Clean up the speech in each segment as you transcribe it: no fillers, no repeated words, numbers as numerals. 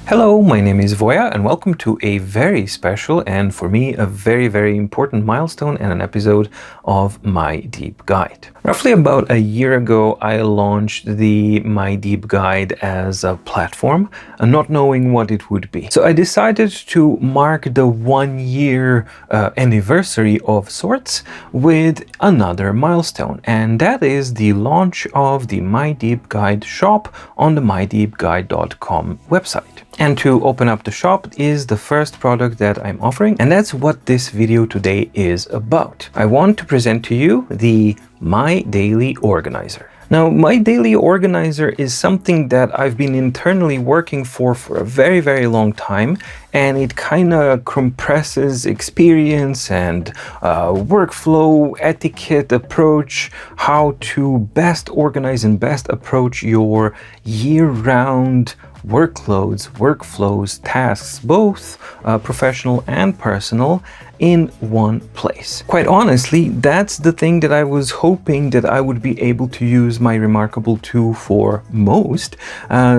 Hello, my name is Voya and welcome to a very special and for me a very important milestone and an episode of My Deep Guide. Roughly about a year ago I launched the My Deep Guide as a platform, not knowing what it would be. So I decided to mark the 1 year anniversary of sorts with another milestone, and that is the launch of the My Deep Guide shop on the mydeepguide.com website. And to open up the shop is the first product that I'm offering, and that's what this video today is about. I want to present to you the My Daily Organizer. Now, My Daily Organizer is something that I've been internally working for a very long time, and it kind of compresses experience and workflow, etiquette, approach, how to best organize and best approach your year-round workloads, workflows, tasks, both professional and personal, in one place. Quite honestly, that's the thing that I was hoping that I would be able to use my Remarkable tool for most,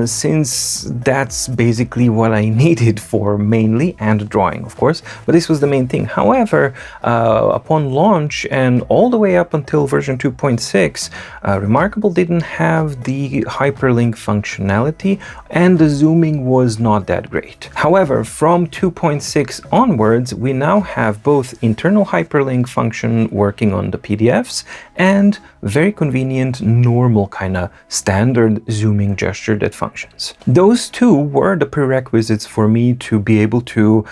since that's basically what I needed for mainly, and drawing of course, but this was the main thing. However, upon launch and all the way up until version 2.6, Remarkable didn't have the hyperlink functionality and the zooming was not that great. However, from 2.6 onwards, we now have both internal hyperlink function working on the PDFs and very convenient normal kind of standard zooming gesture that functions. Those two were the prerequisites for me to be able to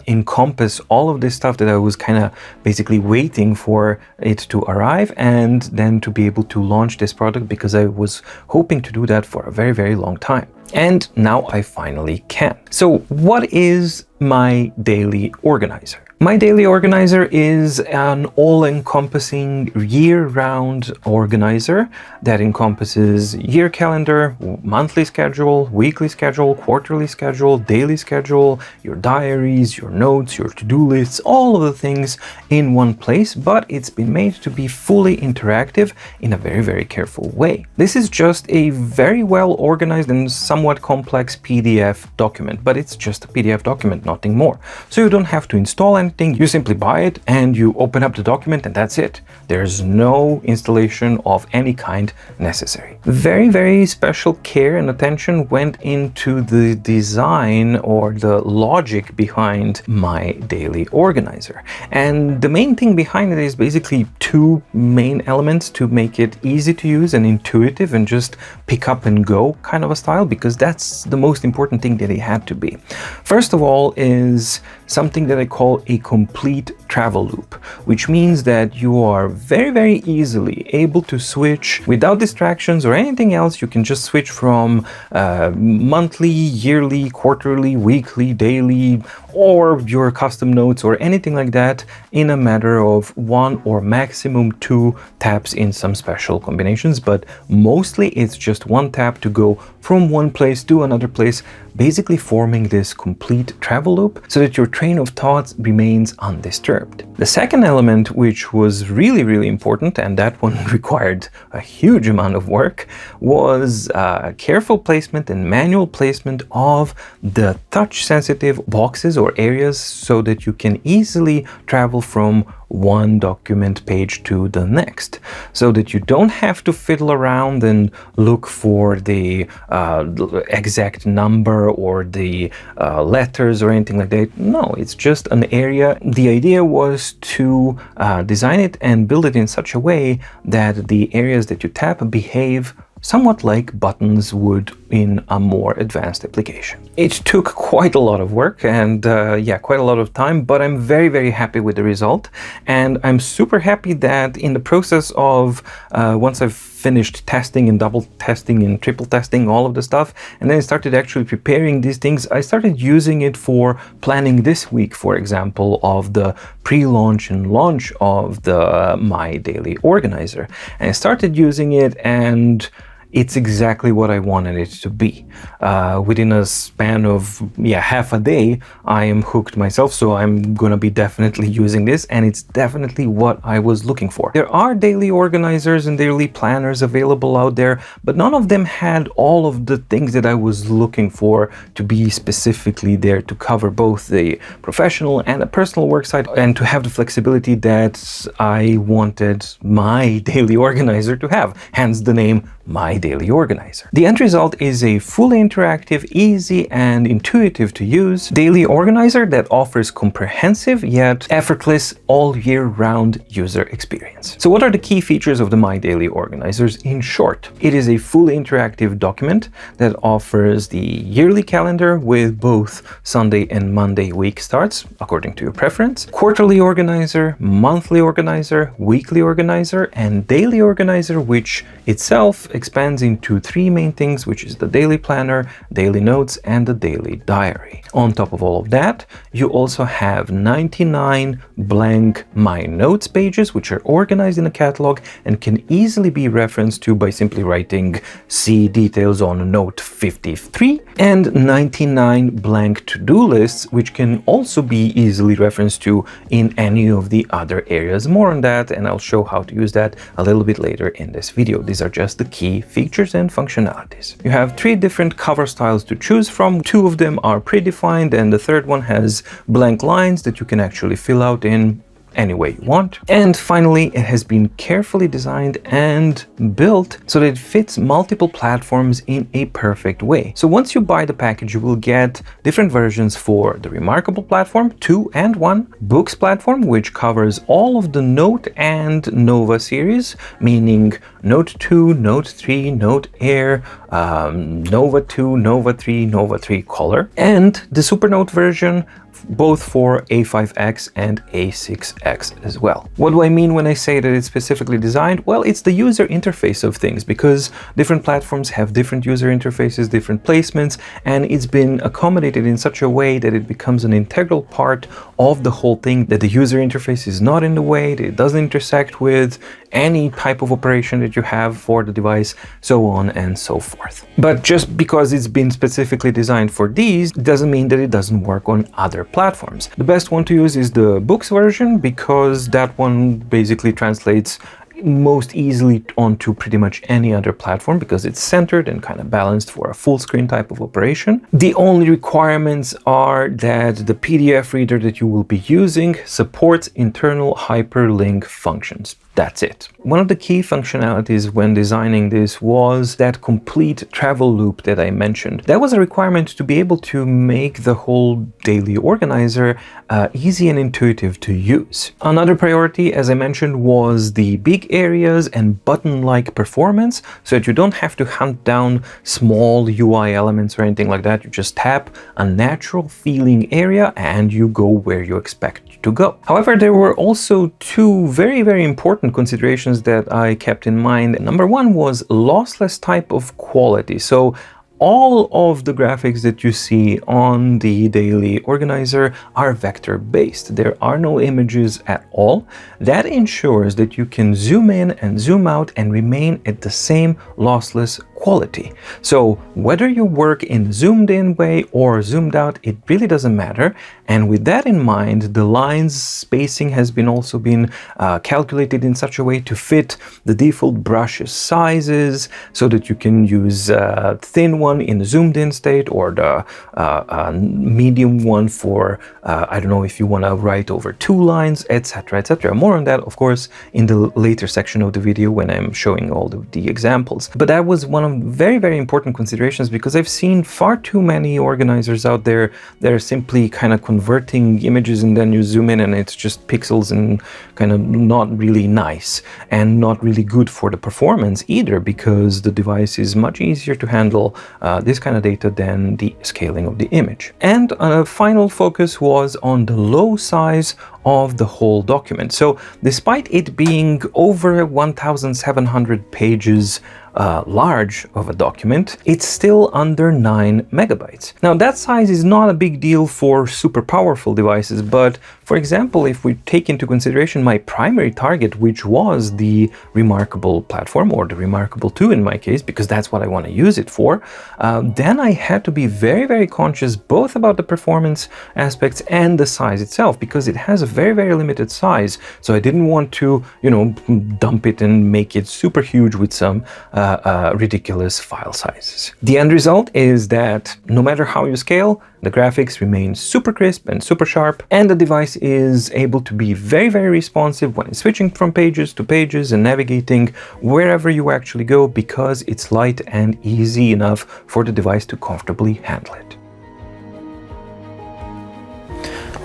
encompass all of this stuff that I was kind of basically waiting for it to arrive, and then to be able to launch this product, because I was hoping to do that for a very long time. And now I finally can. So what is My Daily Organizer? My Daily Organizer is an all-encompassing year-round organizer that encompasses year calendar, monthly schedule, weekly schedule, quarterly schedule, daily schedule, your diaries, your notes, your to-do lists, all of the things in one place, but it's been made to be fully interactive in a very careful way. This is just a very well organized and somewhat complex PDF document, but it's just a PDF document, nothing more. So you don't have to install anything. You simply buy it and you open up the document and that's it. There's no installation of any kind necessary. Very special care and attention went into the design or the logic behind My Daily Organizer. And the main thing behind it is basically two main elements to make it easy to use and intuitive and just pick up and go kind of a style, because that's the most important thing that it had to be. First of all is something that I call a complete travel loop, which means that you are very easily able to switch without distractions or anything else. You can just switch from monthly, yearly, quarterly, weekly, daily, or your custom notes or anything like that in a matter of 1 or maximum 2 taps in some special combinations, but mostly it's just 1 tap to go from one place to another place, basically forming this complete travel loop so that your train of thoughts remains undisturbed. The second element, which was really important, and that one required a huge amount of work, was careful placement and manual placement of the touch-sensitive boxes or areas so that you can easily travel from one document page to the next, so that you don't have to fiddle around and look for the exact number or the letters or anything like that. No, it's just an area. The idea was to design it and build it in such a way that the areas that you tap behave somewhat like buttons would in a more advanced application. It took quite a lot of work and quite a lot of time, but I'm very happy with the result. And I'm super happy that in the process of once I've finished testing and double testing and triple testing all of the stuff, and then I started actually preparing these things, I started using it for planning this week, for example, of the pre-launch and launch of the My Daily Organizer. And I started using it, and it's exactly what I wanted it to be. Within a span of half a day, I am hooked myself, so I'm gonna be definitely using this, and it's definitely what I was looking for. There are daily organizers and daily planners available out there, but none of them had all of the things that I was looking for to be specifically there to cover both the professional and the personal work side, and to have the flexibility that I wanted my daily organizer to have, hence the name My Daily Organizer. The end result is a fully interactive, easy and intuitive to use daily organizer that offers comprehensive yet effortless all year round user experience. So what are the key features of the My Daily Organizers in short? It is a fully interactive document that offers the yearly calendar with both Sunday and Monday week starts according to your preference, quarterly organizer, monthly organizer, weekly organizer and daily organizer, which itself expands into three main things, which is the daily planner, daily notes and the daily diary. On top of all of that, you also have 99 blank My Notes pages, which are organized in a catalog and can easily be referenced to by simply writing "see details on note 53", and 99 blank to-do lists, which can also be easily referenced to in any of the other areas. More on that, and I'll show how to use that a little bit later in this video. These are just the key features and functionalities. You have 3 different cover styles to choose from. 2 of them are predefined and the third one has blank lines that you can actually fill out in any way you want. And finally, it has been carefully designed and built so that it fits multiple platforms in a perfect way. So once you buy the package, you will get different versions for the Remarkable platform 2 and 1, Boox platform, which covers all of the Note and Nova series, meaning Note 2, Note 3, Note Air, Nova 2, Nova 3, Nova 3 Color, and the Supernote version, both for A5X and A6X as well. What do I mean when I say that it's specifically designed? Well, it's the user interface of things, because different platforms have different user interfaces, different placements, and it's been accommodated in such a way that it becomes an integral part of the whole thing, that the user interface is not in the way, that it doesn't intersect with any type of operation that you have for the device, so on and so forth. But just because it's been specifically designed for these doesn't mean that it doesn't work on other platforms. The best one to use is the Boox version, because that one basically translates most easily onto pretty much any other platform, because it's centered and kind of balanced for a full screen type of operation. The only requirements are that the PDF reader that you will be using supports internal hyperlink functions. That's it. One of the key functionalities when designing this was that complete travel loop that I mentioned. That was a requirement to be able to make the whole daily organizer easy and intuitive to use. Another priority, as I mentioned, was the big areas and button-like performance, so that you don't have to hunt down small UI elements or anything like that. You just tap a natural feeling area and you go where you expect to go. However, there were also 2 very, very important considerations that I kept in mind. Number 1 was lossless type of quality. So all of the graphics that you see on the daily organizer are vector based. There are no images at all. That ensures that you can zoom in and zoom out and remain at the same lossless quality. So whether you work in zoomed in way or zoomed out, it really doesn't matter. And with that in mind, the lines spacing has been also been calculated in such a way to fit the default brush sizes, so that you can use thin one in the zoomed in state, or the medium one for I don't know if you want to write over 2 lines, etc., etc. More on that, of course, in the later section of the video when I'm showing all the examples. But that was one of very, very important considerations, because I've seen far too many organizers out there that are simply kind of converting images and then you zoom in and it's just pixels and kind of not really nice and not really good for the performance either, because the device is much easier to handle this kind of data than the scaling of the image. And a final focus was on the low size of the whole document. So despite it being over 1,700 pages large of a document, it's still under 9 megabytes. Now that size is not a big deal for super powerful devices, but for example, if we take into consideration my primary target, which was the Remarkable platform, or the Remarkable 2 in my case, because that's what I want to use it for, then I had to be very, very conscious both about the performance aspects and the size itself, because it has a very, very limited size. So I didn't want to, dump it and make it super huge with some ridiculous file sizes. The end result is that no matter how you scale, the graphics remain super crisp and super sharp, and the device is able to be very, very responsive when it's switching from pages to pages and navigating wherever you actually go, because it's light and easy enough for the device to comfortably handle it.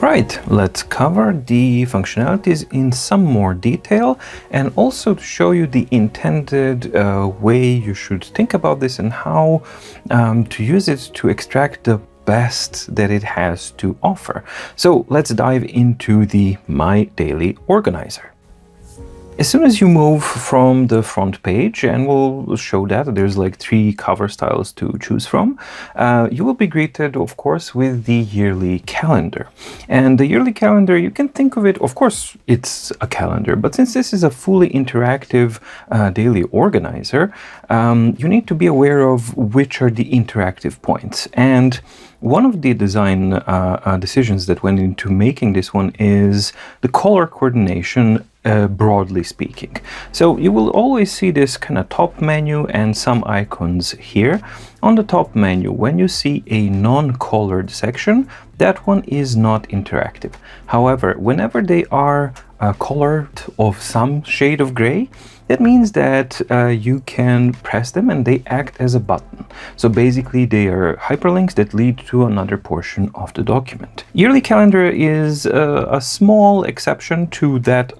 Right, let's cover the functionalities in some more detail, and also to show you the intended way you should think about this and how to use it to extract the best that it has to offer. So let's dive into the My Daily Organizer. As soon as you move from the front page, and we'll show that there's like 3 cover styles to choose from, you will be greeted, of course, with the yearly calendar. And the yearly calendar, you can think of it, of course, it's a calendar, but since this is a fully interactive daily organizer, you need to be aware of which are the interactive points. And one of the design decisions that went into making this one is the color coordination, broadly speaking. So you will always see this kind of top menu and some icons here. On the top menu, when you see a non-colored section, that one is not interactive. However, whenever they are colored of some shade of gray, that means that you can press them and they act as a button. So basically they are hyperlinks that lead to another portion of the document. Yearly calendar is a small exception to that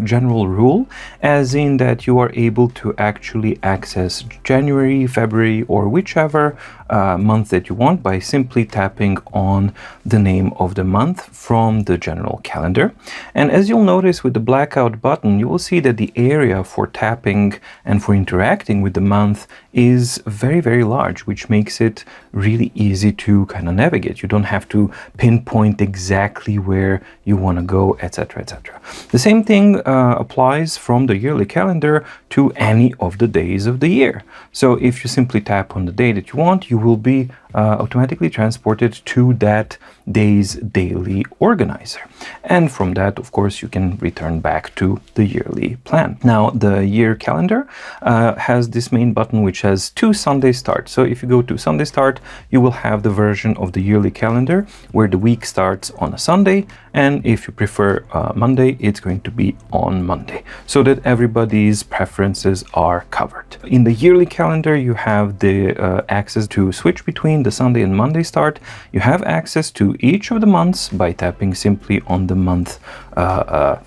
general rule, as in that you are able to actually access January, February, or whichever month that you want by simply tapping on the name of the month from the general calendar. And as you'll notice with the blackout button, you will see that the area for tapping and for interacting with the month is very, very large, which makes it really easy to kind of navigate. You don't have to pinpoint exactly where you want to go, etc., etc. The same thing applies from the yearly calendar to any of the days of the year. So if you simply tap on the day that you want, you will be automatically transported to that day's daily organizer. And from that, of course, you can return back to the yearly plan. Now, the year calendar has this main button which has 2 Sunday starts. So if you go to Sunday start, you will have the version of the yearly calendar where the week starts on a Sunday, and if you prefer Monday, it's going to be on Monday, so that everybody's preferences are covered. In the yearly calendar, you have the access to switch between the Sunday and Monday start. You have access to each of the months by tapping simply on the month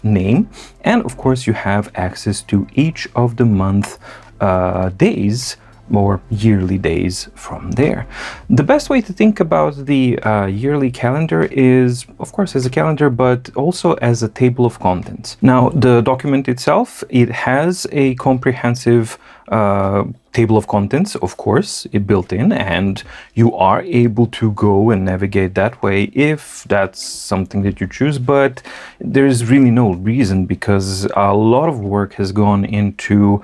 name, and of course you have access to each of the month days or yearly days from there. The best way to think about the yearly calendar is, of course, as a calendar, but also as a table of contents. Now, the document itself, it has a comprehensive table of contents, of course, it built in, and you are able to go and navigate that way if that's something that you choose, but there's really no reason, because a lot of work has gone into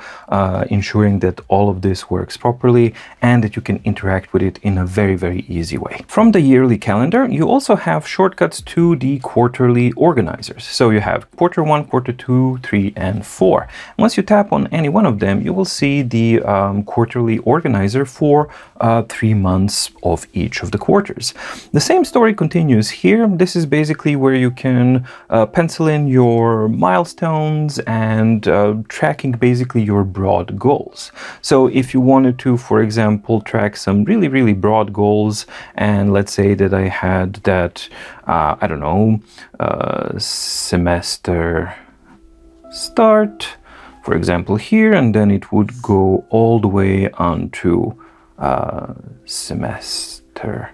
ensuring that all of this works properly and that you can interact with it in a very, very easy way. From the yearly calendar, you also have shortcuts to the quarterly organizers. So you have quarter 1, quarter 2, 3, and 4. Once you tap on any one of them, you will see the quarterly organizer for 3 months of each of the quarters. The same story continues here. This is basically where you can pencil in your milestones and tracking basically your broad goals. So if you wanted to, for example, track some really, really broad goals, and let's say that I had that, I don't know, semester start, for example, here, and then it would go all the way on to semester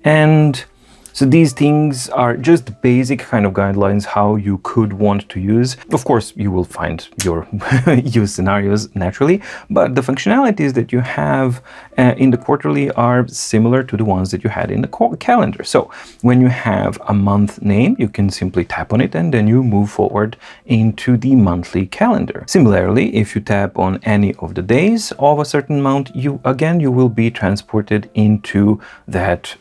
end. So these things are just basic kind of guidelines how you could want to use. Of course, you will find your use scenarios naturally, but the functionalities that you have in the quarterly are similar to the ones that you had in the calendar. So when you have a month name, you can simply tap on it and then you move forward into the monthly calendar. Similarly, if you tap on any of the days of a certain month, you will be transported into that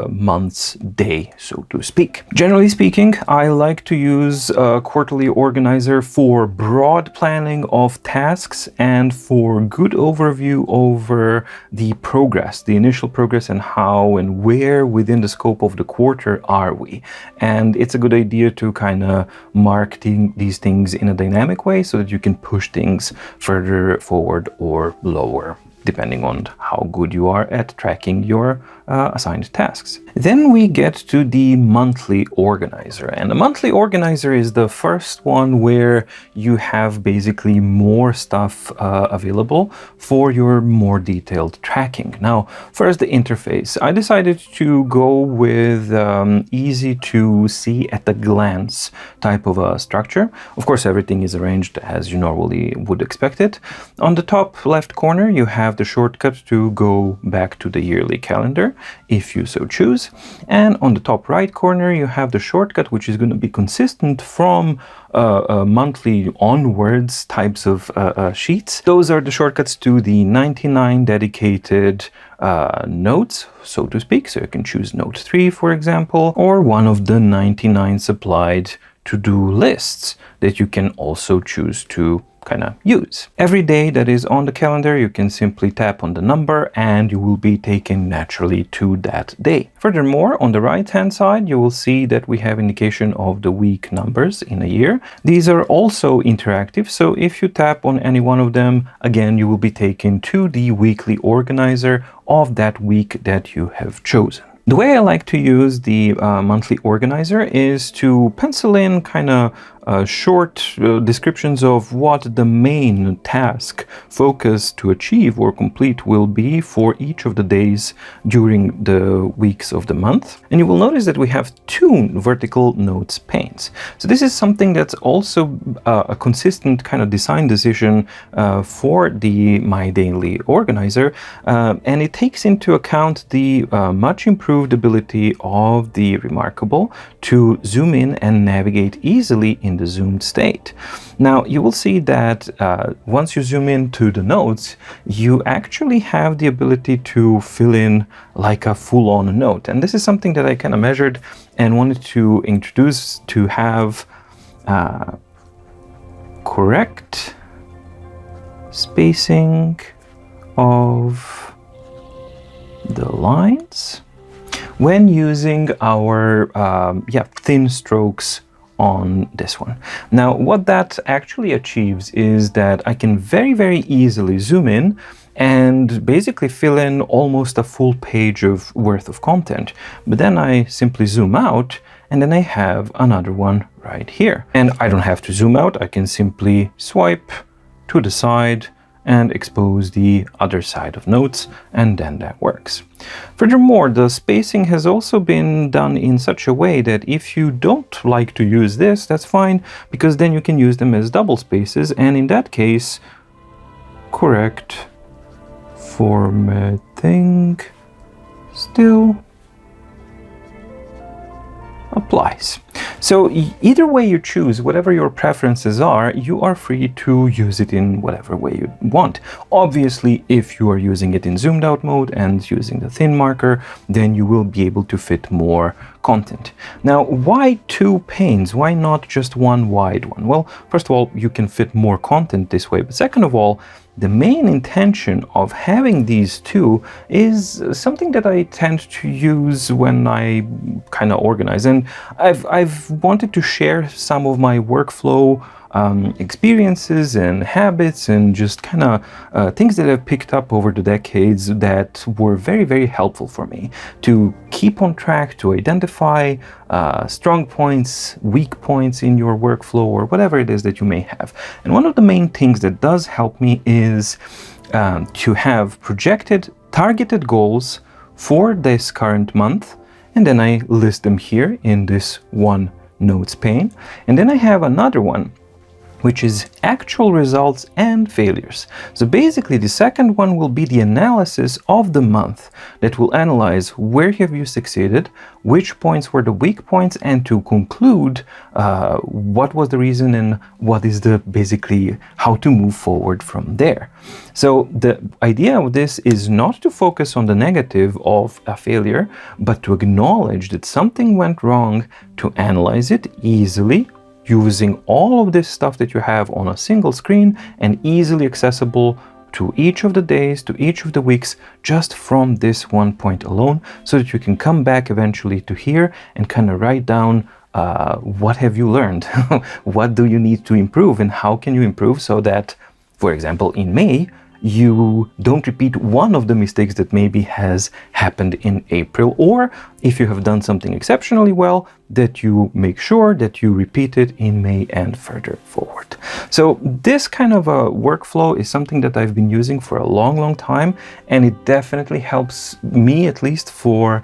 month's day, so to speak. Generally speaking, I like to use a quarterly organizer for broad planning of tasks and for good overview over the progress, the initial progress, and how and where within the scope of the quarter are we. And it's a good idea to kind of mark these things in a dynamic way so that you can push things further forward or lower, depending on how good you are at tracking your assigned tasks. Then we get to the monthly organizer, and the monthly organizer is the first one where you have basically more stuff available for your more detailed tracking. Now, first the interface. I decided to go with easy to see at a glance type of a structure. Of course, everything is arranged as you normally would expect it. On the top left corner, you have the shortcut to go back to the yearly calendar, if you so choose. And on the top right corner, you have the shortcut, which is going to be consistent from monthly onwards types of sheets. Those are the shortcuts to the 99 dedicated notes, so to speak. So you can choose note 3, for example, or one of the 99 supplied to-do lists that you can also choose to kind of use. Every day that is on the calendar, you can simply tap on the number and you will be taken naturally to that day. Furthermore, on the right hand side, you will see that we have indication of the week numbers in a year. These are also interactive, so if you tap on any one of them, again, you will be taken to the weekly organizer of that week that you have chosen. The way I like to use the monthly organizer is to pencil in kind of short descriptions of what the main task, focus to achieve or complete will be for each of the days during the weeks of the month. And you will notice that we have 2 vertical notes panes. So this is something that's also a consistent kind of design decision for the My Daily Organizer, and it takes into account the much improved ability of the Remarkable to zoom in and navigate easily in the zoomed state. Now you will see that once you zoom into the notes, you actually have the ability to fill in like a full-on note, and this is something that I kind of measured and wanted to introduce to have correct spacing of the lines when using our thin strokes on this one. Now, what that actually achieves is that I can very, very easily zoom in and basically fill in almost a full page of worth of content. But then I simply zoom out and then I have another one right here. And I don't have to zoom out, I can simply swipe to the side and expose the other side of notes, and then that works. Furthermore, the spacing has also been done in such a way that if you don't like to use this, that's fine, because then you can use them as double spaces, and in that case, correct formatting still applies. So either way you choose, whatever your preferences are, you are free to use it in whatever way you want. Obviously, if you are using it in zoomed out mode and using the thin marker, then you will be able to fit more content. Now, why 2 panes? Why not just one wide one? Well, first of all, you can fit more content this way, but second of all, the main intention of having these 2 is something that I tend to use when I kind of organize. And I've wanted to share some of my workflow experiences and habits and just kind of things that I've picked up over the decades that were very, very helpful for me to keep on track, to identify strong points, weak points in your workflow or whatever it is that you may have. And one of the main things that does help me is to have projected, targeted goals for this current month and then I list them here in this one notes pane. And then I have another one, which is actual results and failures. So basically the second one will be the analysis of the month that will analyze where have you succeeded, which points were the weak points, and to conclude what was the reason and what is the basically how to move forward from there. So the idea of this is not to focus on the negative of a failure, but to acknowledge that something went wrong, to analyze it easily, using all of this stuff that you have on a single screen and easily accessible to each of the days, to each of the weeks, just from this one point alone, so that you can come back eventually to here and kind of write down what have you learned, what do you need to improve, and how can you improve so that, for example, in May, you don't repeat one of the mistakes that maybe has happened in April, or if you have done something exceptionally well, that you make sure that you repeat it in May and further forward. So this kind of a workflow is something that I've been using for a long time, and it definitely helps me, at least, for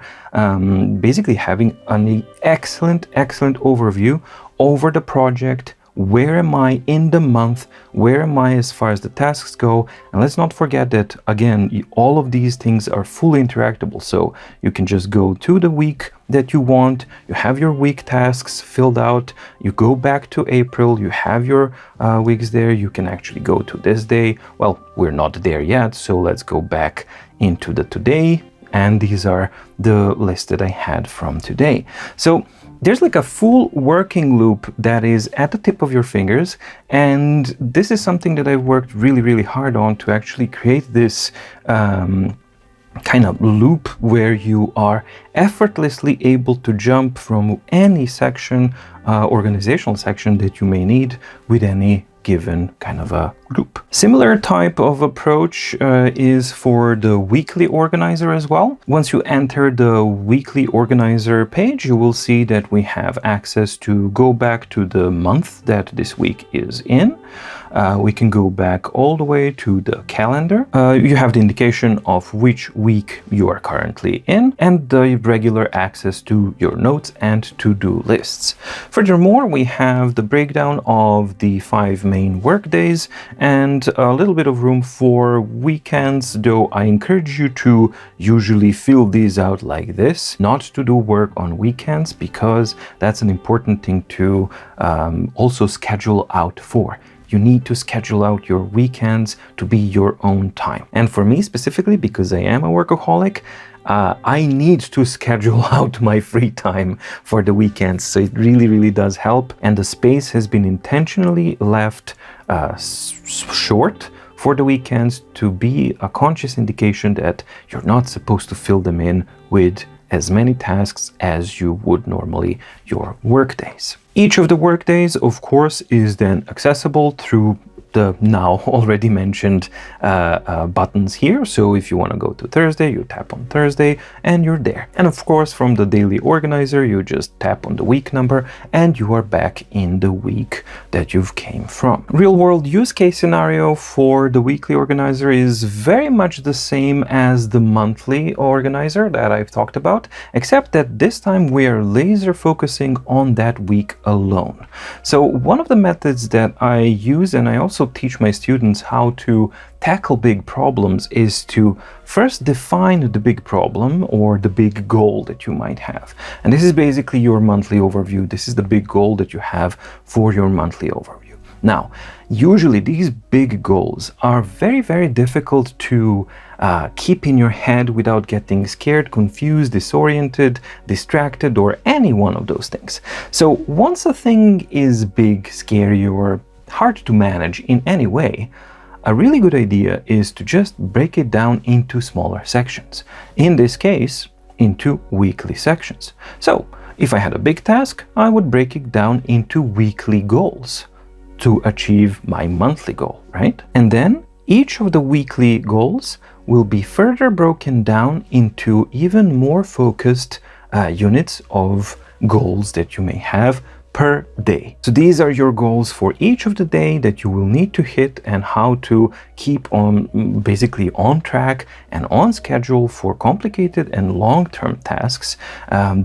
basically having an excellent overview over the project. Where am I in the month? Where am I as far as the tasks go? And let's not forget that, again, all of these things are fully interactable. So you can just go to the week that you want, you have your week tasks filled out, you go back to April, you have your weeks there, you can actually go to this day. Well, we're not there yet, so let's go back into the today. And these are the list that I had from today. So there's like a full working loop that is at the tip of your fingers, and this is something that I've worked really hard on to actually create this kind of loop where you are effortlessly able to jump from any section, organizational section that you may need with any given kind of a group. Similar type of approach is for the weekly organizer as well. Once you enter the weekly organizer page, you will see that we have access to go back to the month that this week is in. We can go back all the way to the calendar. You have the indication of which week you are currently in, and the regular access to your notes and to-do lists. Furthermore, we have the breakdown of the 5 main work days and a little bit of room for weekends, though I encourage you to usually fill these out like this, not to do work on weekends, because that's an important thing to also schedule out for. You need to schedule out your weekends to be your own time. And for me specifically, because I am a workaholic, I need to schedule out my free time for the weekends. So it really does help. And the space has been intentionally left short for the weekends to be a conscious indication that you're not supposed to fill them in with as many tasks as you would normally your workdays. Each of the workdays, of course, is then accessible through the now already mentioned buttons here. So if you want to go to Thursday, you tap on Thursday and you're there. And of course, from the daily organizer, you just tap on the week number and you are back in the week that you've came from. Real world use case scenario for the weekly organizer is very much the same as the monthly organizer that I've talked about, except that this time we are laser focusing on that week alone. So one of the methods that I use, and I also teach my students how to tackle big problems, is to first define the big problem or the big goal that you might have. And this is basically your monthly overview. This is the big goal that you have for your monthly overview. Now, usually these big goals are very difficult to keep in your head without getting scared, confused, disoriented, distracted, or any one of those things. So once a thing is big, scary, or hard to manage in any way, a really good idea is to just break it down into smaller sections. In this case, into weekly sections. So if I had a big task, I would break it down into weekly goals to achieve my monthly goal, right? And then each of the weekly goals will be further broken down into even more focused units of goals that you may have per day. So these are your goals for each of the day that you will need to hit, and how to keep on basically on track and on schedule for complicated and long-term tasks.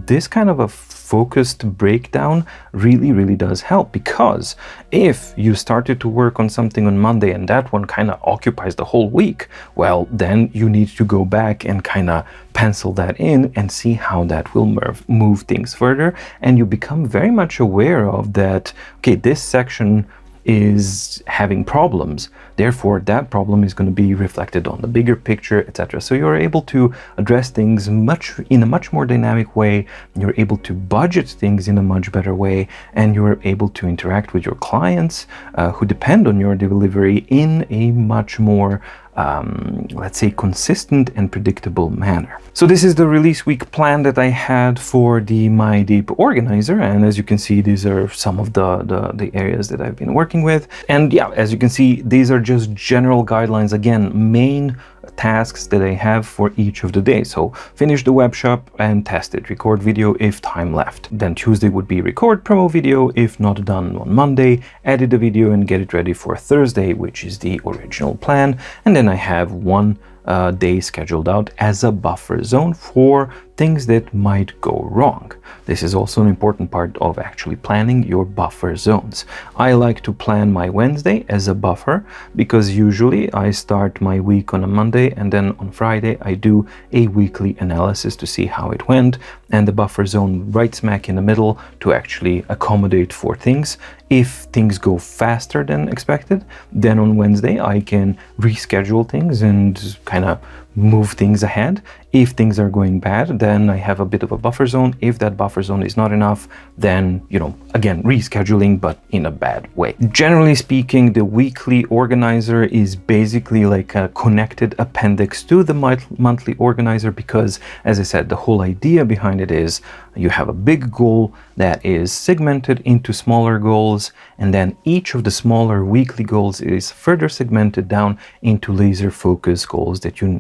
This kind of a focused breakdown really does help, because if you started to work on something on Monday and that one kind of occupies the whole week, well, then you need to go back and kind of pencil that in and see how that will move things further, and you become very much aware of that. Okay, this section is having problems, therefore that problem is going to be reflected on the bigger picture, etc. So you're able to address things in a much more dynamic way, you're able to budget things in a much better way, and you're able to interact with your clients who depend on your delivery in a much more let's say consistent and predictable manner. So this is the release week plan that I had for the My Deep organizer, and as you can see, these are some of the areas that I've been working with. And yeah, as you can see, these are just general guidelines, again, main tasks that I have for each of the days. So finish the web shop and test it, record video if time left. Then Tuesday would be record promo video if not done on Monday, edit the video and get it ready for Thursday, which is the original plan. And then I have one day scheduled out as a buffer zone for things that might go wrong. This is also an important part of actually planning your buffer zones. I like to plan my Wednesday as a buffer, because usually I start my week on a Monday and then on Friday I do a weekly analysis to see how it went, and the buffer zone right smack in the middle to actually accommodate for things. If things go faster than expected, then on Wednesday I can reschedule things and kind of move things ahead. If things are going bad, then I have a bit of a buffer zone. If that buffer zone is not enough, then, you know, again, rescheduling, but in a bad way. Generally speaking, the weekly organizer is basically like a connected appendix to the monthly organizer, because, as I said, the whole idea behind it is you have a big goal that is segmented into smaller goals, and then each of the smaller weekly goals is further segmented down into laser focus goals that you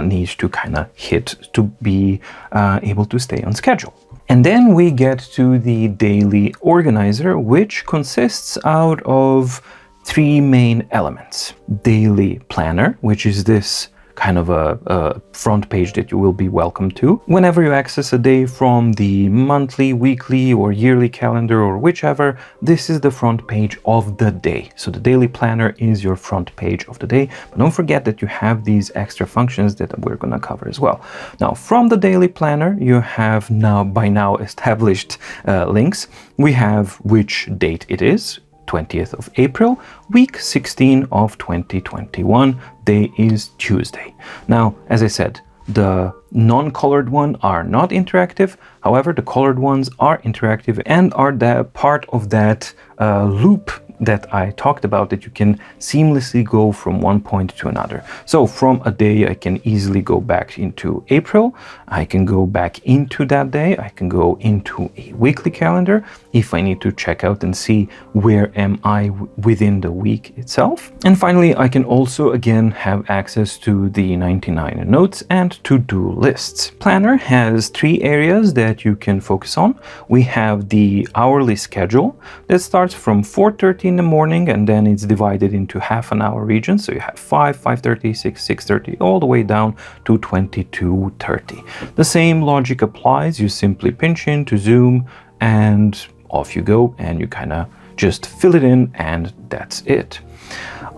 need to kind of hit to be able to stay on schedule. And then we get to the daily organizer, which consists out of three main elements. Daily planner, which is this kind of a front page that you will be welcome to. Whenever you access a day from the monthly, weekly, or yearly calendar, or whichever, this is the front page of the day. So the daily planner is your front page of the day, but don't forget that you have these extra functions that we're gonna cover as well. Now, from the daily planner, you have by now established links. We have which date it is, 20th of April, week 16 of 2021, day is Tuesday. Now, as I said, the non-colored ones are not interactive. However, the colored ones are interactive and are part of that loop that I talked about, that you can seamlessly go from one point to another. So from a day, I can easily go back into April. I can go back into that day. I can go into a weekly calendar if I need to check out and see where am I within the week itself. And finally, I can also again have access to the 99 notes and to-do lists. Planner has three areas that you can focus on. We have the hourly schedule that starts from 4:30 in the morning, and then it's divided into half an hour regions. So you have 5, 5:30, 6, 6:30, all the way down to 22:30. The same logic applies. You simply pinch in to zoom and off you go, and you kind of just fill it in, and that's it.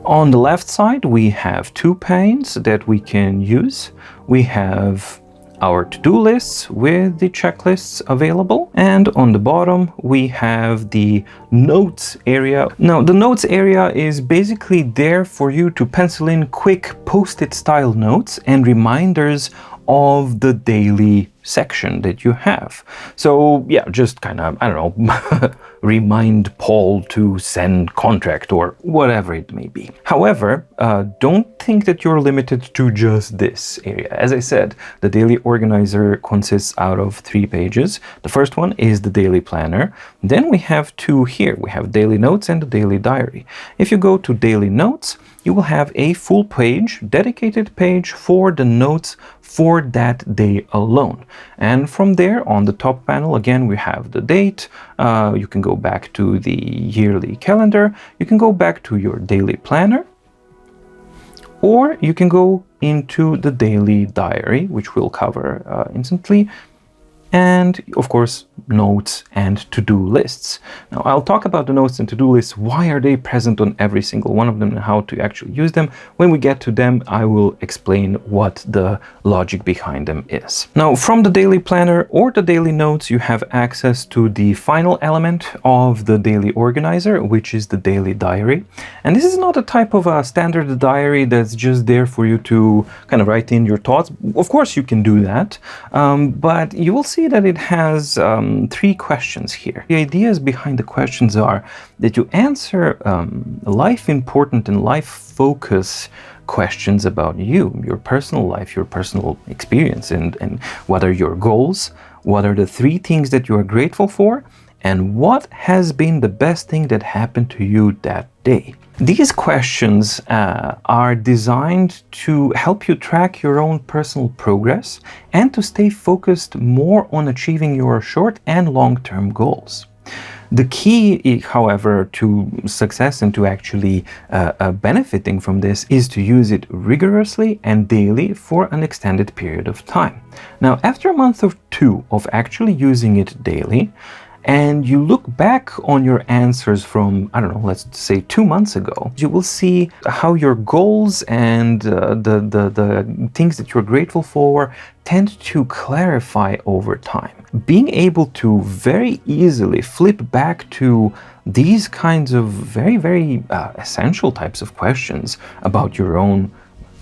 On the left side, we have two panes that we can use. We have our to-do lists with the checklists available, and on the bottom we have the notes area. Now, the notes area is basically there for you to pencil in quick post-it style notes and reminders of the daily section that you have. So yeah, just kind of, I don't know, remind Paul to send contract or whatever it may be. However, don't think that you're limited to just this area. As I said, the daily organizer consists out of 3 pages. The first one is the daily planner. Then we have 2 here. We have daily notes and the daily diary. If you go to daily notes, you will have a full page, dedicated page for the notes for that day alone. And from there, on the top panel, again, we have the date. You can go back to the yearly calendar. You can go back to your daily planner. Or you can go into the daily diary, which we'll cover instantly. And of course, notes and to-do lists. Now, I'll talk about the notes and to-do lists. Why are they present on every single one of them and how to actually use them? When we get to them, I will explain what the logic behind them is. Now, from the daily planner or the daily notes, you have access to the final element of the daily organizer, which is the daily diary. And this is not a type of a standard diary that's just there for you to kind of write in your thoughts. Of course, you can do that, but you will see that it has 3 questions here. The ideas behind the questions are that you answer life important and life focus questions about you, your personal life, your personal experience, and what are your goals, what are the 3 things that you are grateful for, and what has been the best thing that happened to you that day. These questions are designed to help you track your own personal progress and to stay focused more on achieving your short and long-term goals. The key, however, to success and to actually benefiting from this is to use it rigorously and daily for an extended period of time. Now, after a month or 2 of actually using it daily, and you look back on your answers from, I don't know, let's say 2 months ago, you will see how your goals and the things that you're grateful for tend to clarify over time. Being able to very easily flip back to these kinds of very essential types of questions about your own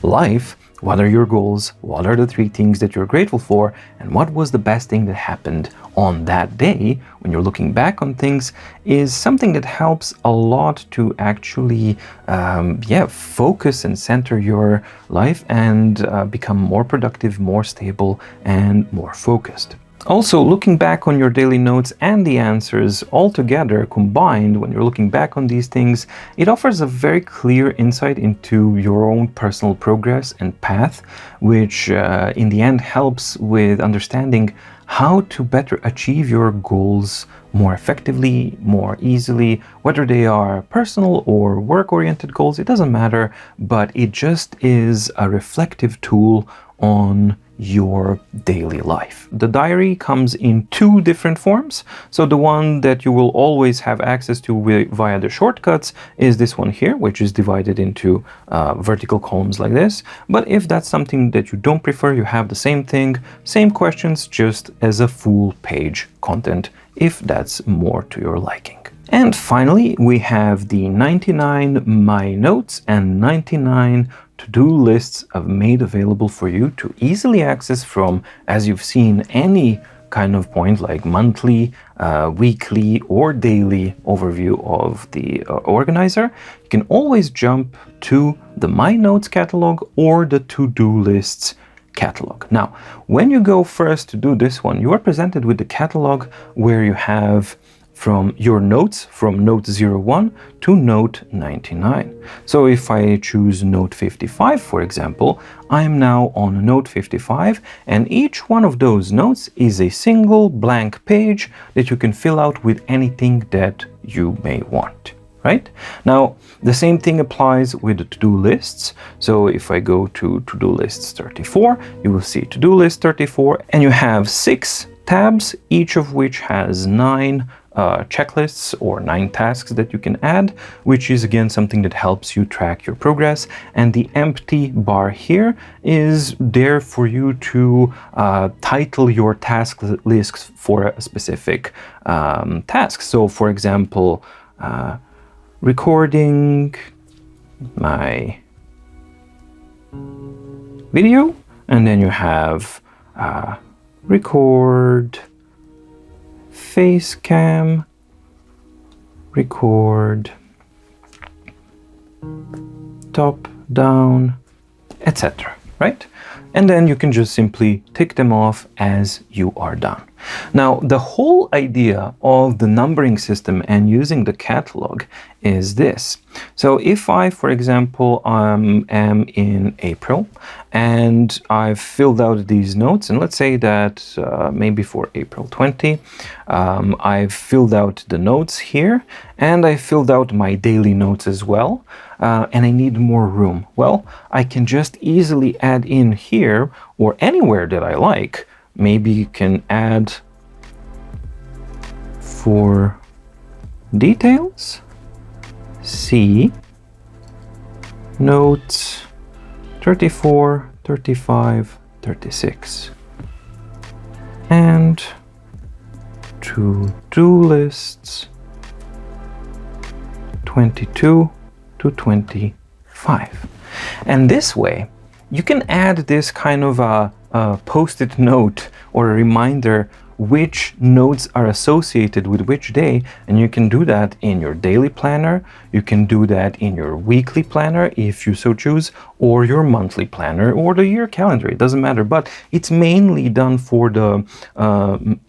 life. What are your goals? What are the 3 things that you're grateful for? And what was the best thing that happened on that day when you're looking back on things is something that helps a lot to actually focus and center your life and become more productive, more stable, and more focused. Also, looking back on your daily notes and the answers all together, combined, when you're looking back on these things, it offers a very clear insight into your own personal progress and path, which in the end helps with understanding how to better achieve your goals more effectively, more easily, whether they are personal or work-oriented goals, it doesn't matter, but it just is a reflective tool on your daily life. The diary comes in 2 different forms. So the one that you will always have access to via the shortcuts is this one here, which is divided into vertical columns like this. But if that's something that you don't prefer, you have the same thing, same questions, just as a full page content, if that's more to your liking. And finally, we have the 99 My Notes and 99 to-do lists made available for you to easily access from, as you've seen, any kind of point like monthly, weekly, or daily overview of the organizer. You can always jump to the My Notes catalog or the to-do lists catalog. Now, when you go first to do this one, you are presented with the catalog where you have from your notes from note 01 to note 99. So if I choose note 55, for example, I'm now on note 55, and each one of those notes is a single blank page that you can fill out with anything that you may want. Right? Now, the same thing applies with the to-do lists. So if I go to to-do lists 34, you will see to-do list 34, and you have 6 tabs, each of which has 9 checklists or 9 tasks that you can add, which is again something that helps you track your progress. And the empty bar here is there for you to title your task lists for a specific task. So for example, recording my video, and then you have record face cam, record top down, etc. Right? and then you can just simply tick them off as you are done. Now, the whole idea of the numbering system and using the catalog is this. So if I, for example, am in April and I've filled out these notes, and let's say that maybe for April 20, I've filled out the notes here, and I filled out my daily notes as well, and I need more room. Well, I can just easily add in here or anywhere that I like. Maybe you can add for details, C, notes 34, 35, 36, and to-do lists 22 to 25. And this way, you can add this kind of a post-it note or a reminder which notes are associated with which day, and you can do that in your daily planner, you can do that in your weekly planner if you so choose, or your monthly planner or the year calendar, it doesn't matter, but it's mainly done for the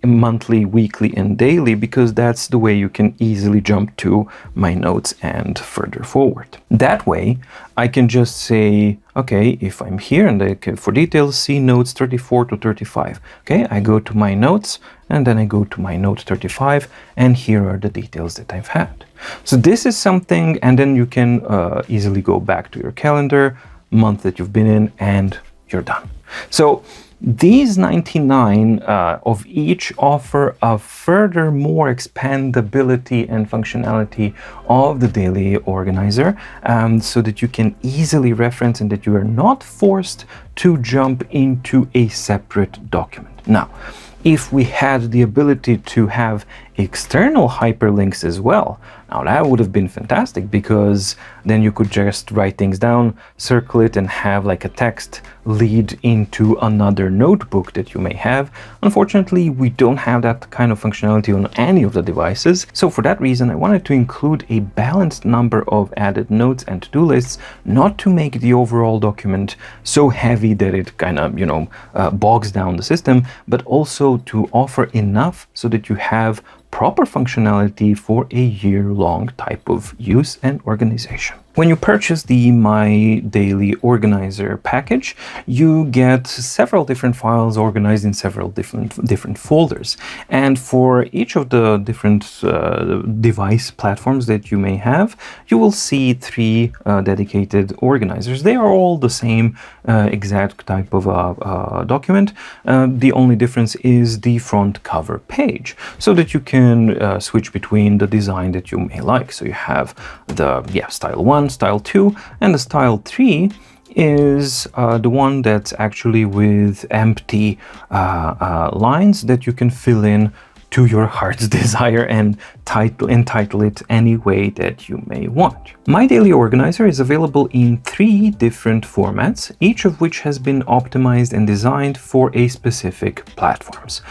monthly, weekly and daily, because that's the way you can easily jump to my notes and further forward. That way I can just say, okay, if I'm here and for details, see notes 34 to 35. Okay, I go to my notes and then I go to my note 35, and here are the details that I've had. So this is something, and then you can easily go back to your calendar, month that you've been in, and you're done. So these 99 of each offer a further more expandability and functionality of the daily organizer, so that you can easily reference and that you are not forced to jump into a separate document. Now, if we had the ability to have external hyperlinks as well, now that would have been fantastic, because then you could just write things down, circle it, and have like a text lead into another notebook that you may have. Unfortunately, we don't have that kind of functionality on any of the devices. So for that reason, I wanted to include a balanced number of added notes and to-do lists, not to make the overall document so heavy that it kind of, bogs down the system, but also to offer enough so that you have proper functionality for a year-long type of use and organization. When you purchase the My Daily Organizer package, you get several different files organized in several different folders. And for each of the different device platforms that you may have, you will see 3 dedicated organizers. They are all the same exact type of document. The only difference is the front cover page, so that you can switch between the design that you may like. So you have the style 1, style 2, and the style 3 is the one that's actually with empty lines that you can fill in to your heart's desire and entitle it any way that you may want. My Daily Organizer is available in 3 different formats, each of which has been optimized and designed for a specific platforms.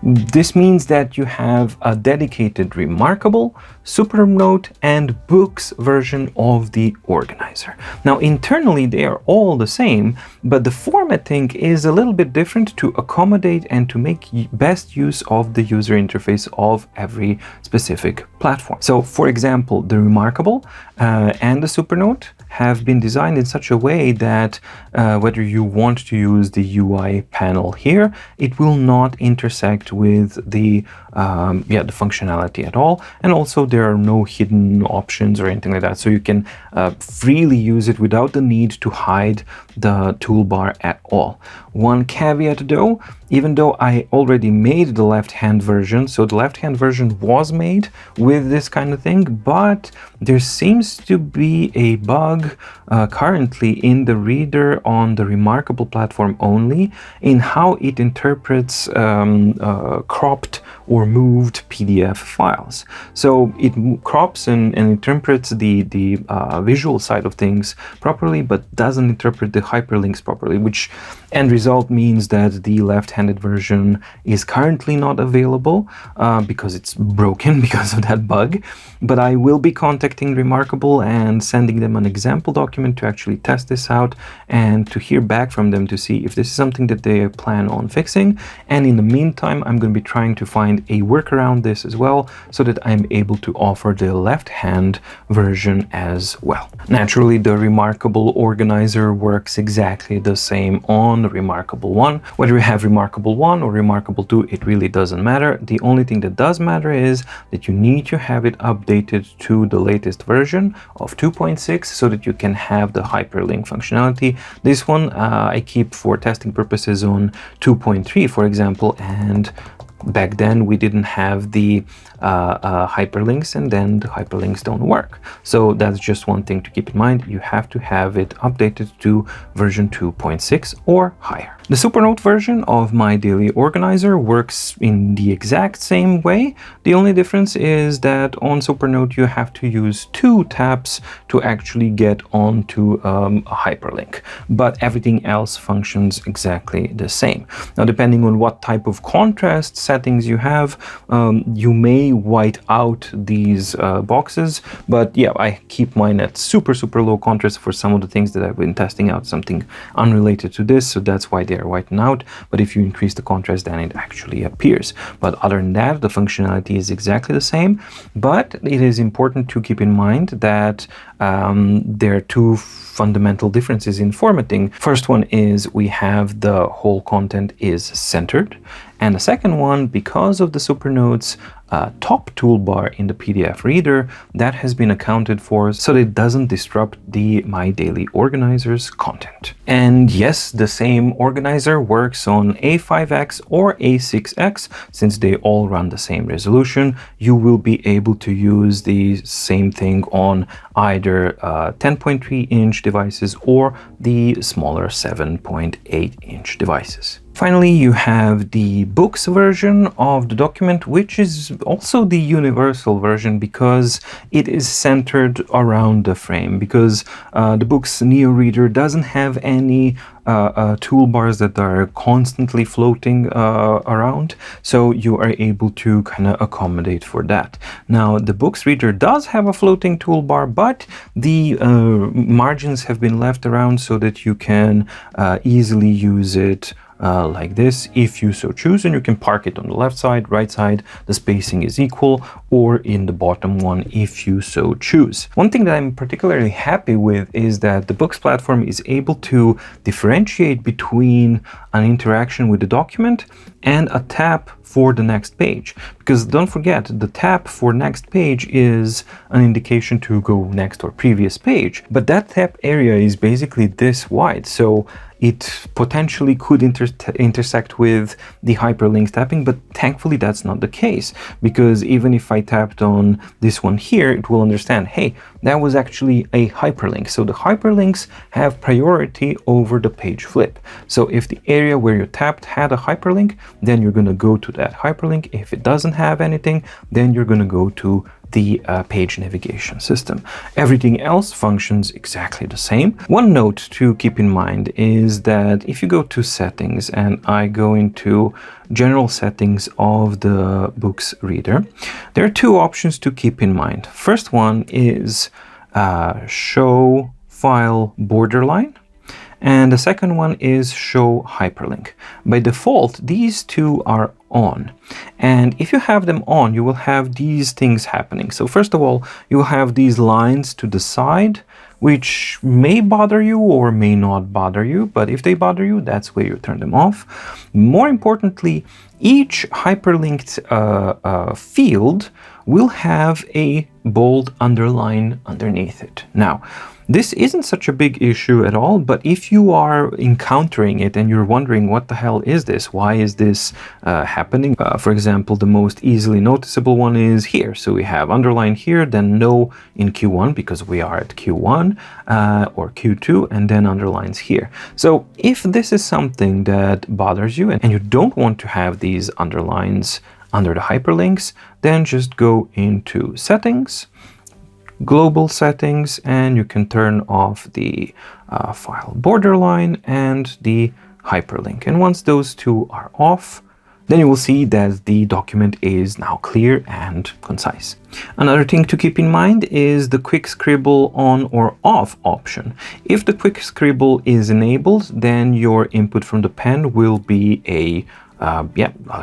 This means that you have a dedicated Remarkable, Supernote, and Boox version of the organizer. Now, internally, they are all the same, but the formatting is a little bit different to accommodate and to make best use of the user interface of every specific platform. So, for example, the Remarkable and the Supernote have been designed in such a way that whether you want to use the UI panel here, it will not intersect with the functionality at all. And also there are no hidden options or anything like that. So you can freely use it without the need to hide the toolbar at all. One caveat though, even though I already made the left-hand version, so the left-hand version was made with this kind of thing, but there seems to be a bug currently in the reader on the Remarkable platform only in how it interprets cropped or moved PDF files. So it crops and interprets the visual side of things properly, but doesn't interpret the hyperlinks properly, which end result means that the left left-handed version is currently not available because it's broken because of that bug. But I will be contacting Remarkable and sending them an example document to actually test this out and to hear back from them to see if this is something that they plan on fixing. And in the meantime, I'm going to be trying to find a workaround this as well, so that I'm able to offer the left-hand version as well. Naturally, the Remarkable organizer works exactly the same on the Remarkable 1. Whether you have Remarkable 1 or Remarkable 2, it really doesn't matter. The only thing that does matter is that you need to have it updated to the latest version of 2.6 so that you can have the hyperlink functionality. This one I keep for testing purposes on 2.3, for example, and back then we didn't have the hyperlinks, and then the hyperlinks don't work. So that's just one thing to keep in mind. You have to have it updated to version 2.6 or higher. The Supernote version of My Daily Organizer works in the exact same way. The only difference is that on Supernote you have to use 2 taps to actually get onto a hyperlink, but everything else functions exactly the same. Now, depending on what type of contrast settings you have, you may white out these boxes, but yeah, I keep mine at super low contrast for some of the things that I've been testing out, something unrelated to this, so that's why they're whitened out. But if you increase the contrast, then it actually appears. But other than that, the functionality is exactly the same. But it is important to keep in mind that there are 2 fundamental differences in formatting. First one is we have the whole content is centered, and the second one, because of the Supernote's top toolbar in the PDF reader, that has been accounted for so that it doesn't disrupt the My Daily Organizer's content. And yes, the same organizer works on A5X or A6X. Since they all run the same resolution, you will be able to use the same thing on either 10.3-inch devices or the smaller 7.8-inch devices. Finally, you have the Boox version of the document, which is also the universal version because it is centered around the frame, because the Boox Neo Reader doesn't have any toolbars that are constantly floating around, so you are able to kind of accommodate for that. Now, the Boox Reader does have a floating toolbar, but the margins have been left around so that you can easily use it like this if you so choose, and you can park it on the left side, right side, the spacing is equal, or in the bottom one if you so choose. One thing that I'm particularly happy with is that the Boox platform is able to differentiate between an interaction with the document and a tap for the next page, because don't forget, the tap for next page is an indication to go next or previous page, but that tap area is basically this wide, so it potentially could intersect with the hyperlink tapping, but thankfully that's not the case, because even if I tapped on this one here, it will understand, hey, that was actually a hyperlink. So the hyperlinks have priority over the page flip. So if the area where you tapped had a hyperlink, then you're going to go to that hyperlink. If it doesn't have anything, then you're going to go to the page navigation system. Everything else functions exactly the same. One note to keep in mind is that if you go to settings and I go into general settings of the Boox Reader, there are 2 options to keep in mind. First one is show file borderline, and the second one is show hyperlink. By default, these 2 are on, and if you have them on, you will have these things happening. So first of all, you will have these lines to the side, which may bother you or may not bother you, but if they bother you, that's where you turn them off. More importantly, each hyperlinked field will have a bold underline underneath it. Now, this isn't such a big issue at all, but if you are encountering it and you're wondering what the hell is this, why is this happening? For example, the most easily noticeable one is here. So we have underline here, then no in Q1 because we are at Q1 or Q2, and then underlines here. So if this is something that bothers you and you don't want to have these underlines under the hyperlinks, then just go into settings, global settings, and you can turn off the file borderline and the hyperlink. And once those two are off, then you will see that the document is now clear and concise. Another thing to keep in mind is the quick scribble on or off option. If the quick scribble is enabled, then your input from the pen will be a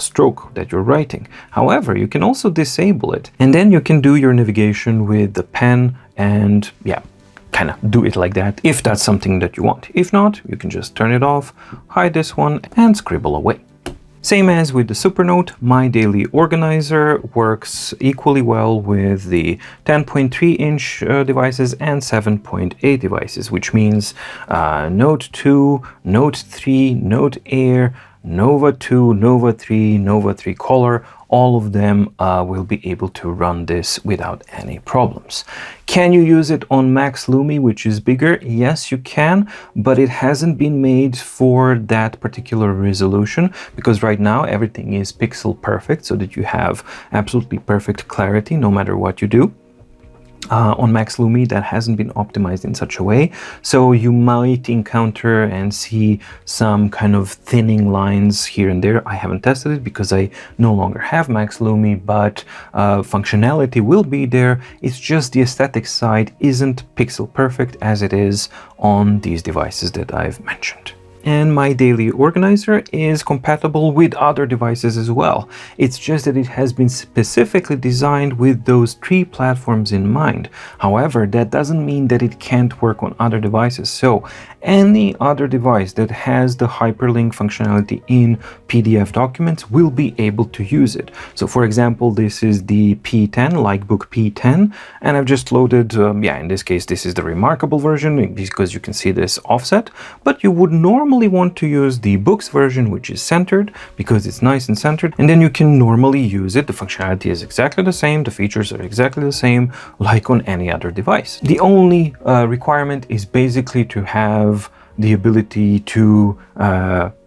stroke that you're writing. However, you can also disable it, and then you can do your navigation with the pen and kind of do it like that if that's something that you want. If not, you can just turn it off, hide this one, and scribble away. Same as with the Supernote, My Daily Organizer works equally well with the 10.3-inch devices and 7.8 devices, which means Note 2, Note 3, Note Air, Nova 2, Nova 3, Nova 3 Color, all of them will be able to run this without any problems. Can you use it on Max Lumi, which is bigger? Yes, you can, but it hasn't been made for that particular resolution, because right now everything is pixel perfect, so that you have absolutely perfect clarity no matter what you do. On Max Lumi, that hasn't been optimized in such a way, so you might encounter and see some kind of thinning lines here and there. I haven't tested it because I no longer have Max Lumi, but functionality will be there. It's just the aesthetic side isn't pixel perfect as it is on these devices that I've mentioned. And My Daily Organizer is compatible with other devices as well. It's just that it has been specifically designed with those three platforms in mind. However, that doesn't mean that it can't work on other devices. So any other device that has the hyperlink functionality in PDF documents will be able to use it. So for example, this is the P10, Likebook P10, and I've just loaded, in this case, this is the remarkable version because you can see this offset, but you would normally want to use the Boox version, which is centered because it's nice and centered, and then you can normally use it. The functionality is exactly the same, the features are exactly the same like on any other device. The only requirement is basically to have the ability to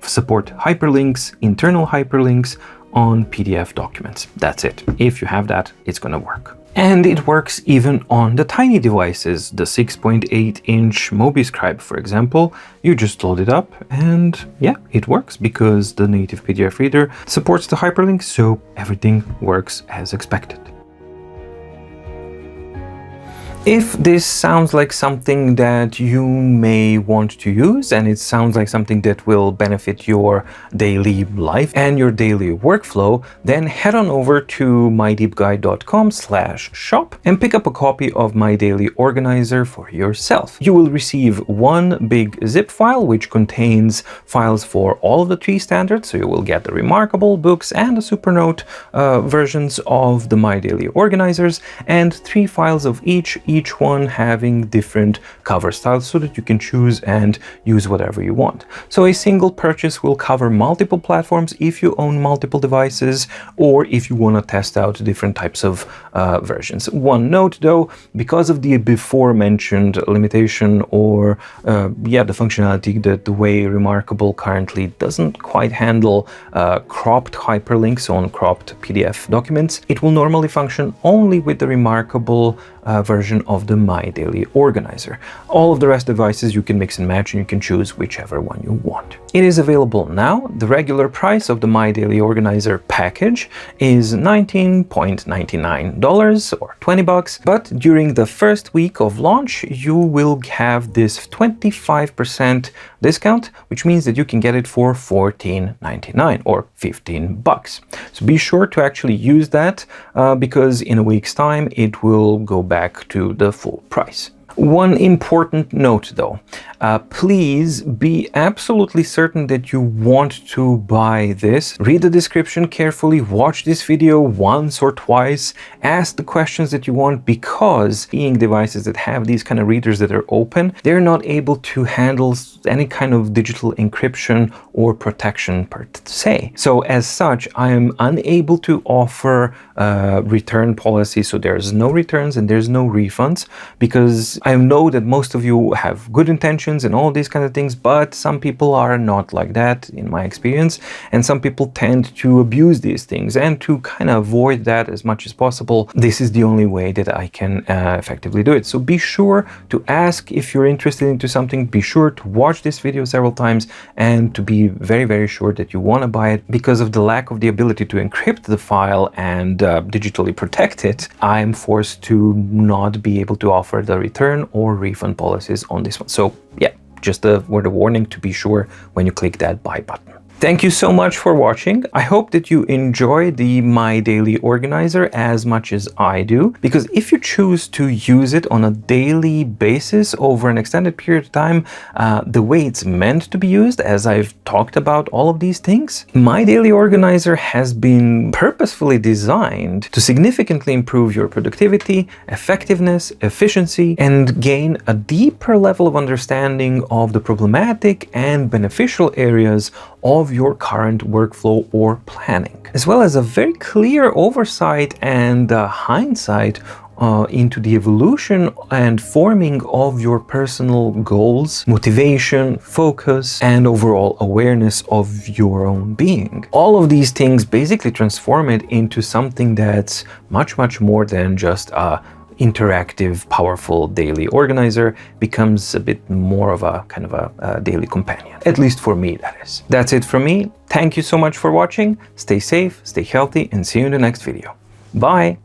support hyperlinks, internal hyperlinks on PDF documents. That's it. If you have that, it's gonna work. And it works even on the tiny devices, the 6.8-inch MobiScribe, for example. You just load it up and it works because the native PDF reader supports the hyperlinks, so everything works as expected. If this sounds like something that you may want to use, and it sounds like something that will benefit your daily life and your daily workflow, then head on over to mydeepguide.com/shop and pick up a copy of My Daily Organizer for yourself. You will receive one big zip file which contains files for all of the three standards, so you will get the Remarkable, Boox, and the Supernote versions of the My Daily Organizers, and 3 files of each one having different cover styles so that you can choose and use whatever you want. So a single purchase will cover multiple platforms if you own multiple devices, or if you want to test out different types of versions. One note though, because of the before mentioned limitation or the functionality that the way Remarkable currently doesn't quite handle cropped hyperlinks on cropped PDF documents, it will normally function only with the Remarkable version of the My Daily Organizer. All of the rest devices you can mix and match, and you can choose whichever one you want. It is available now. The regular price of the My Daily Organizer package is $19.99 or $20, but during the first week of launch you will have this 25% discount, which means that you can get it for $14.99 or $15. So be sure to actually use that because in a week's time it will go back to the full price. One important note though, please be absolutely certain that you want to buy this. Read the description carefully, watch this video once or twice, ask the questions that you want, because being devices that have these kind of readers that are open, they're not able to handle any kind of digital encryption or protection per se. So as such, I am unable to offer return policy, so there's no returns and there's no refunds, because I know that most of you have good intentions and all these kind of things, but some people are not like that in my experience, and some people tend to abuse these things. And to kind of avoid that as much as possible, this is the only way that I can effectively do it. So be sure to ask if you're interested into something, be sure to watch this video several times, and to be very, very sure that you want to buy it. Because of the lack of the ability to encrypt the file and digitally protect it, I'm forced to not be able to offer the return or refund policies on this one. So yeah, just a word of warning to be sure when you click that buy button. Thank you so much for watching. I hope that you enjoy the My Daily Organizer as much as I do, because if you choose to use it on a daily basis over an extended period of time, the way it's meant to be used, as I've talked about all of these things, My Daily Organizer has been purposefully designed to significantly improve your productivity, effectiveness, efficiency, and gain a deeper level of understanding of the problematic and beneficial areas of your current workflow or planning, as well as a very clear oversight and hindsight into the evolution and forming of your personal goals, motivation, focus, and overall awareness of your own being. All of these things basically transform it into something that's much, much more than just a interactive, powerful daily organizer. Becomes a bit more of a kind of a daily companion, at least for me, that is. That's it from me. Thank you so much for watching. Stay safe, stay healthy, and see you in the next video. Bye.